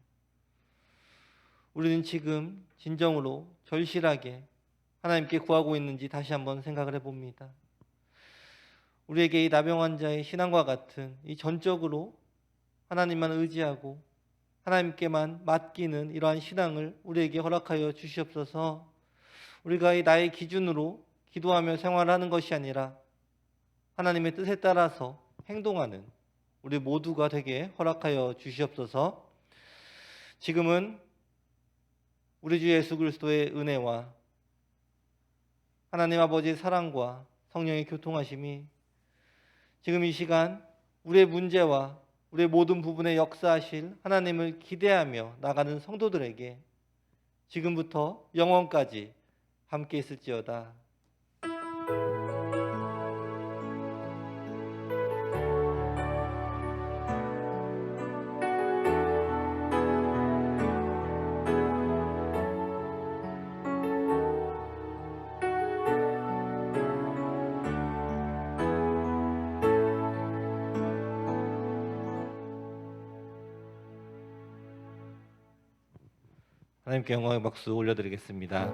Speaker 2: 우리는 지금 진정으로 절실하게 하나님께 구하고 있는지 다시 한번 생각을 해봅니다. 우리에게 이 나병 환자의 신앙과 같은 이 전적으로 하나님만 의지하고 하나님께만 맡기는 이러한 신앙을 우리에게 허락하여 주시옵소서. 우리가 이 나의 기준으로 기도하며 생활하는 것이 아니라 하나님의 뜻에 따라서 행동하는 우리 모두가 되게 허락하여 주시옵소서. 지금은 우리 주 예수 그리스도의 은혜와 하나님 아버지의 사랑과 성령의 교통하심이 지금 이 시간 우리의 문제와 우리의 모든 부분에 역사하실 하나님을 기대하며 나가는 성도들에게 지금부터 영원까지 함께 있을지어다. 하나님께 영광의 박수 올려드리겠습니다.